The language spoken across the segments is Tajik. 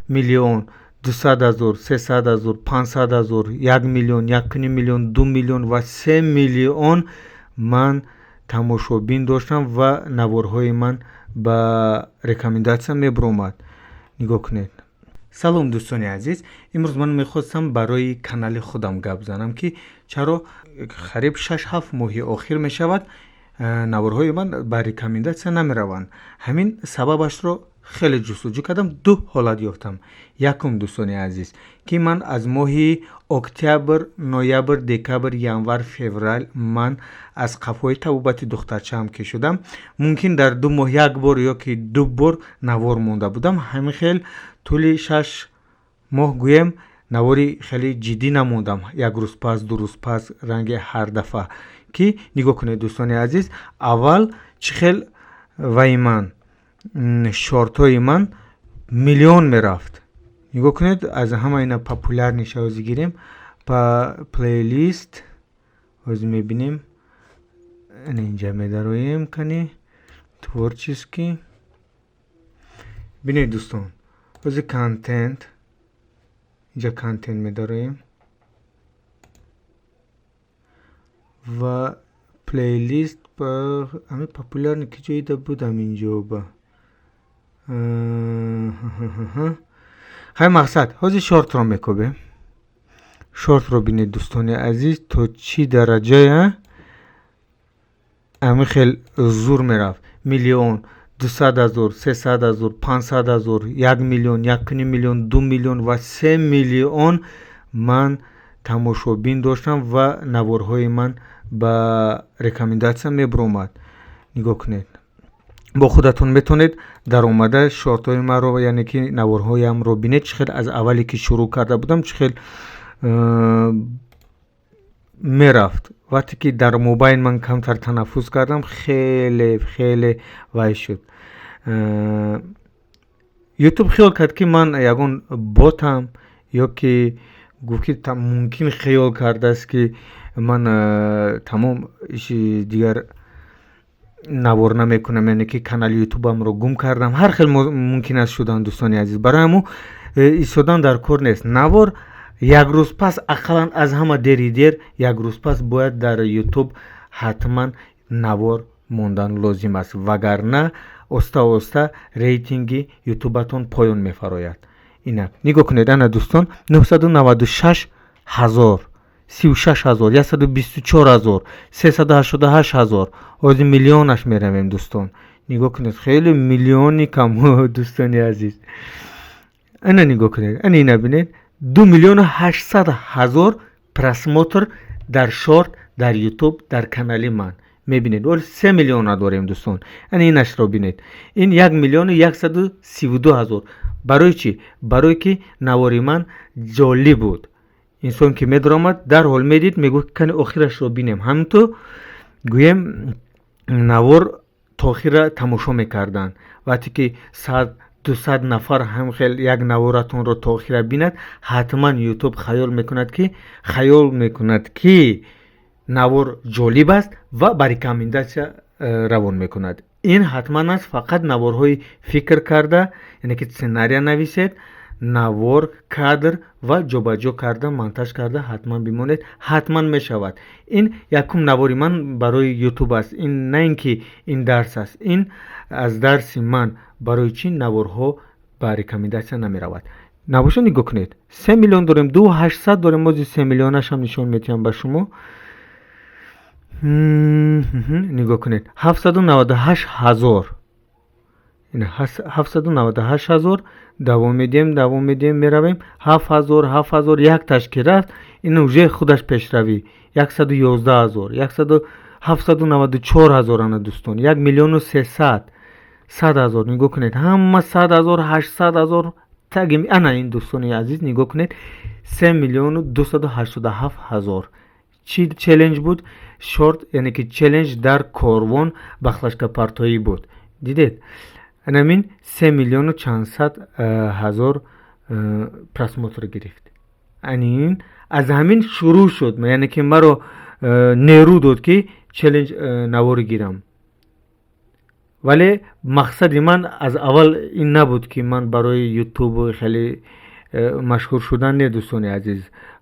миллион 200,000 300,000 500,000 1 миллион 1,5 миллион 2 миллион ва 3 миллион ман тамошобин доштам ва наворҳои ман ба рекомендатсия мебуромад. нигоҳ кунед. салом дӯстони азиз, имрӯз ман мехостам барои канали худам гап занам ки чаро қариб 6-7 моҳи охир мешавад наворҳои ман ба рекомендатсия намераванд. ҳамин сабабашро хеле ҷустуҷӯ кардам, ду ҳолат ёфтам. якум дӯстони азиз ки ман аз моҳи октябр, ноябр, декабр, январ, феврал ман аз қафои табобати духтарчаам ки шудам, мумкин дар 2 моҳ як бор ё ки 2 бор навор монда будам. ҳамин хел тӯли 6 моҳ гӯем навори хеле ҷиддӣ намондам, як рӯз пас, 2 рӯз пас, ранги ҳар дафъа ки нигоҳ кунед дӯстони азиз, аввал чӣ хел ваи ман шортҳои ман миллион мерафт. нигоҳ кунед, аз ҳама ина популярниша ҳозир гирем плейлист ҳозир мебинем, инҷа медароем кани творческий. бинед дӯстон, ҳозир контент, инҷа контент медароем ва плейлист ба ҳамин популярни ки ҷоида будам инҷо ба ҳай мақсад. ҳозир шортро мекобем. шортро бинед дӯстони азиз то чӣ дараҷая ҳамин хел зур мерафт. миллион 200,000 300,000 500,000 1 миллион 1,5 миллион 2 миллион ва 3 миллион ман тамошобин доштам ва наворҳои ман ба рекомендатсия мебуромад. нигоҳ кунед, бо худатон метавонед даромада шортҳои маро, яъне ки наворҳоямро бинед, чӣ хел аз аввале ки шурӯъ карда будам чӣ хел мерафт. вақте ки дар мобайл ман камтар танаффус кардам, хеле вай шуд. ютуб хиёл кард ки ман ягон ботам ё ки гуфт ки мумкин хиёл кардааст ки ман тамом иши дигар навор намекунам, яъне ки канали ютубамро гум кардам. ҳар хел мумкин аст шудан дӯстони азиз. барои ҳамун истодан дар кор нест. навор як рӯз пас, ақаллан аз ҳама дери дер як рӯз пас бояд дар ютуб ҳатман навор мондан лозим аст, вагарна оста оста рейтинги ютубатон поён мефарояд. инак нигоҳ кунед, ана дӯстон 996,000 36,000 124,000 388,000 ҳозир миллионаш меравем дӯстон. нигоҳ кунед, хеле миллиони кам дӯстони азиз. ана нигоҳ кунед, ана ина бинед 2,800,000 просмотр дар шорт дар ютуб дар канали ман мебинед. оли 3 миллиона дорем дӯстон. ана инашро бинед. ин 1,132,000. барои чӣ? барое ки навори ман ҷолиб буд. инсон ки медаромад дарҳол медид, мегӯфт кани охирашро бинем. ҳаминто гӯем навор то охира тамошо мекарданд. вақте ки 100-200 нафар ҳам хел як наворатонро то охира бинад, ҳатман ютуб хаёл мекунад ки навор ҷолиб аст ва ба рекомендатсия равон мекунад. ин ҳатман аст, фақат наворҳои фикр карда, яъне ки сценария нависед, навор, кадр ва ҷобаҷо карда, монтаж карда ҳатман бимонед, ҳатман мешавад. ин якум навори ман барои ютуб аст. ин на ин ки ин дарс аст. ин аз дарси ман барои чӣ наворҳо ба рекомендатсия намеравад. набоша нигоҳ кунед, 3 миллион дорем, 2,800 дорем, мози 3 миллионашам нишон метиҳам ба шумо. нигоҳ кунед, 798,000. ин 798,000 давом медиҳем меравем. 7,000 якташ ки рафт, ин уже худаш пешравӣ. 111,000 794,000 ана дӯстон, 1,300,000. нигоҳ кунед, ҳама 100,000 800,000 таги ана ин дӯстони азиз нигоҳ кунед, 3,287,000. чӣ челленҷ буд? шорт, яъне ки челленҷ дар корвон бахлашкапартоӣ буд. дидед? анамин 3,400,000 просмотр гирифт. анин аз ҳамин шурӯъ шуд, яъне ки маро нерӯ дод ки челленҷ навори гирам. вале мақсади ман аз аввал ин набуд ки ман барои ютуб хеле машҳур шудан не дӯстони азиз,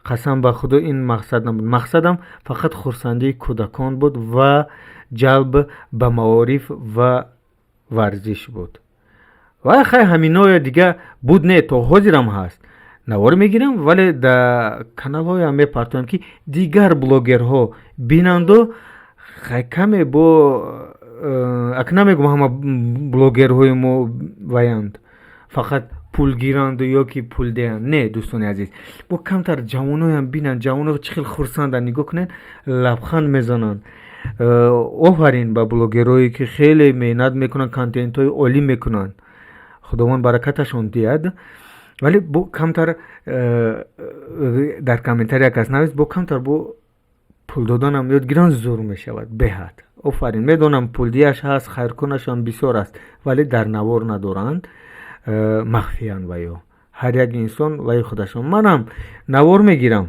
қасам ба худо ин мақсад набуд. Мақсадам фақат хурсандии кӯдакон буд ва ҷалб ба маориф ва варзиш буд. ва хай ҳаминоя дига буд не, то ҳозирам ҳаст. навор мегирам вале да каналҳоям мепартоям ки дигар блогерҳо бинанду хай каме бо ак намегум ҳама блогерҳои мо ваянд фақат пул гиранду ё ки пул деянд. Не дӯстони азиз, бо камтар ҷавоноям бинанд, ҷавоно чӣ хел хурсанданд, нигоҳ кунед лабханд мезананд. офарин ба блогерҳое ки хеле меҳнат мекунанд, контентҳои олӣ мекунанд. худованд баракаташон диҳад. вале бо камтар дар комментария як кас навист, бо камтар бо пул доданам ёд гиранд зур мешавад беҳад. офарин, медонам пулдияш ҳаст, хайркунашам бисёр аст, вале дар навор надоранд, махфиянд ва ё ҳар як инсон ваи худашон. манам навор мегирам,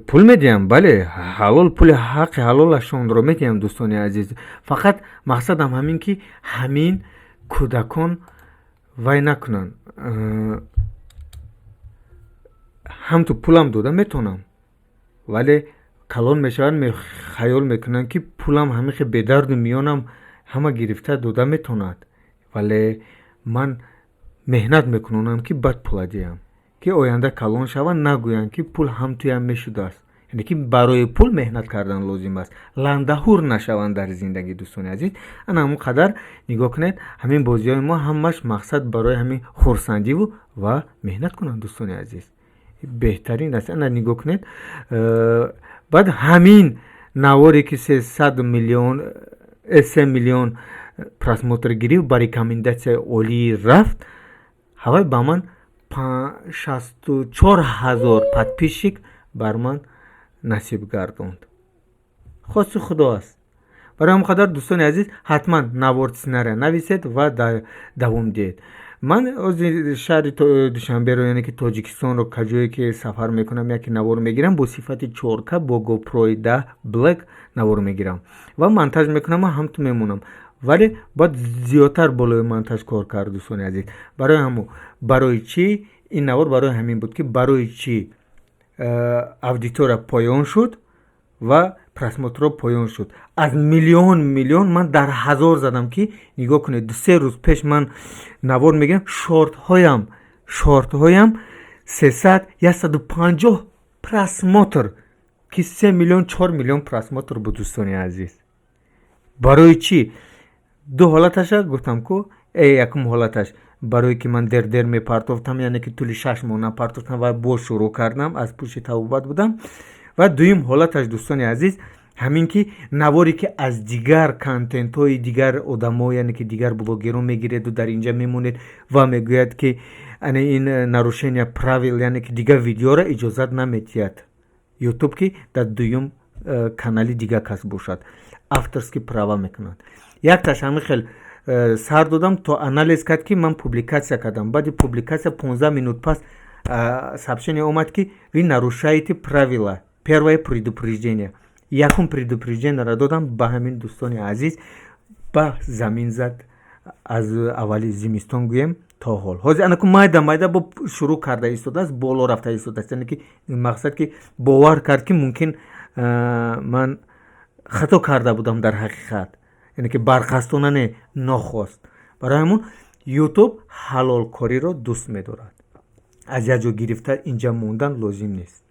пул медиҳам, бале ҳалол пули ҳаққи ҳалолашонро медиҳам дӯстони азиз. фақат мақсадам ҳамин ки ҳамин кӯдакон вай накунанд. ҳамту пулам дода метонам, вале калон мешаванд, хаёл мекунанд ки пулам ҳамихе бедарду миёнам ҳама гирифта дода метонад, вале ман меҳнат мекунонам ки бад пула диҳам, ки оянда калон шаванд, нагӯянд ки пул ҳамтуям мешудааст. яъне ки барои пул меҳнат кардан лозим аст, ландаҳур нашаванд дар зиндагӣ. дӯстони азиз, ана ҳамон қадар нигоҳ кунед, ҳамин бозиҳои мо ҳамаш мақсад барои ҳамин хурсандиву ва меҳнат кунанд. дӯстони азиз, беҳтарин аст. ана нигоҳ кунед, баъд ҳамин наворе ки 3 миллион просмотр гирифт, ба рекомендатсияи олӣ рафт, ҳавай ба ман 64 000 подписчик бар ман насиб гардонд. хоси худо аст. барои ҳамон қадар дӯстони азиз, ҳатман навор сценария нависед ва давом диҳед. ман ози шаҳри душанберо, яъне ки тоҷикистонро каҷое ки сафар мекунам, яке навор мегирам бо сифати 4К бо GoPro 10 Black навор мегирам ва монтаж мекунам ва ҳамту мемонам, вале бояд зиёдтар болои монтаж кор кард. дӯстони азиз, барои ҳамо барои чӣ ин навор барои ҳамин буд ки барои чӣ аудитория поён шуд ва просмотрҳо поён шуд. аз миллион ман дар ҳазор задам ки нигоҳ кунед, 2-3 рӯз пеш ман навор мегирам, шортҳоям 300-150 просмотр, ки 3 миллион 4 миллион просмотр буд. дӯстони азиз, барои чӣ? ду ҳолаташа гуфтам ку, якум ҳолаташ барое ки ман дер мепартофтам, яъне ки тӯли 6 моҳ напартофтам ва бо шурӯъ кардам, аз пушти табобат будам. ва дуюм ҳолаташ дӯстони азиз, ҳамин ки наворе ки аз дигар контентҳои дигар одамо, яъне ки дигар блогерон мегиреду дар инҷа мемонед ва мегӯяд ки ин нарушения правил, яъне ки дигар видеоро иҷозат намедиҳад ютуб ки дар дуюм канали дигар кас бошад, авторски права мекунад. якташ ҳамин хел сар додам, то анализ кард ки ман публикатсия кардам. баъди публикатсия 15 минут пас сообщение омад ки ви нарушаете правила, первое предупреждение. якум предупреждениеро додам ба ҳамин дӯстони азиз, ба замин зад аз аввали зимистон гӯем то ҳол. ҳозир анаку майда бо шурӯъ карда истодааст, боло рафта истодааст, яъне ки мақсад ки бовар кард ки мумкин ман хато карда будам дар ҳақиқат, яъне ки барқасдона не, нохост. барои ҳамон ютуб ҳалолкориро дӯст медорад. аз як ҷо гирифта инҷа мондан лозим нест.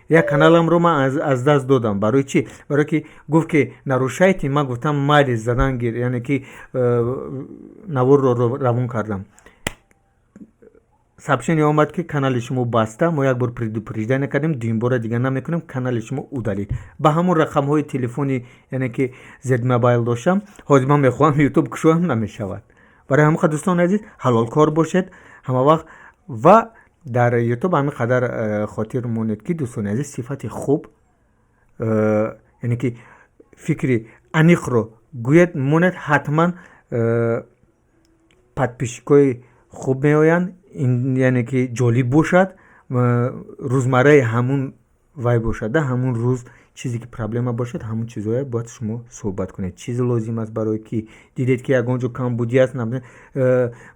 як каналамро ман аз даст додам. барои чӣ? барое ки гуфт ки нарушаете, ман гуфтам майли задан гир, яъне ки наворро равон кардам. сообщение омад ки канали шумо баста, мо як бор предупреждение кардем, дуюм бора дигар намекунем, канали шумо удалид. ба ҳамон рақамҳои телефони, яъне ки Z-Mobile доштам, ҳозир ман мехоҳам ютуб кушоям, намешавад. барои ҳамин қадар дӯстони азиз, ҳалолкор бошед ҳама вақт ва дар ютуб ҳамин қадар хотир монед ки дӯстони азиз, сифати хуб, яъне ки фикри аниқро гӯед монед, ҳатман подписчикои хуб меоянд, яъне ки ҷолиб бошад, рӯзмарраи ҳамун вай бошад ҳамун рӯз чизе ки проблема бошад ҳамун чизоя бояд шумо суҳбат кунед. Чизе лозим аст барое ки дидед ки ягон ҷо камбудӣ аст,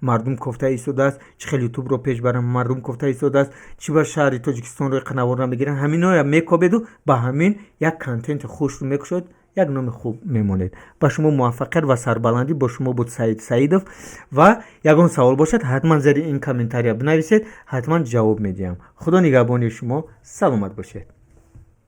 мардум кофта истодааст, чӣ хел ютубро пеш барам, мардум кофта истодааст, чӣ ба шаҳри тоҷикистонро қанавора мегиранд, ҳаминоя мекобеду ба ҳамин як контенти хушрӯ мекушод, як номи хуб мемонед. Ба шумо муваффақият ва сарбаландӣ. Бо шумо буд Саид Саидов. Ва ягон савол бошад ҳатман зари ин комментария бинависед, ҳатман ҷавоб медиҳам. Худо нигаҳбони шумо. Саломат бошед.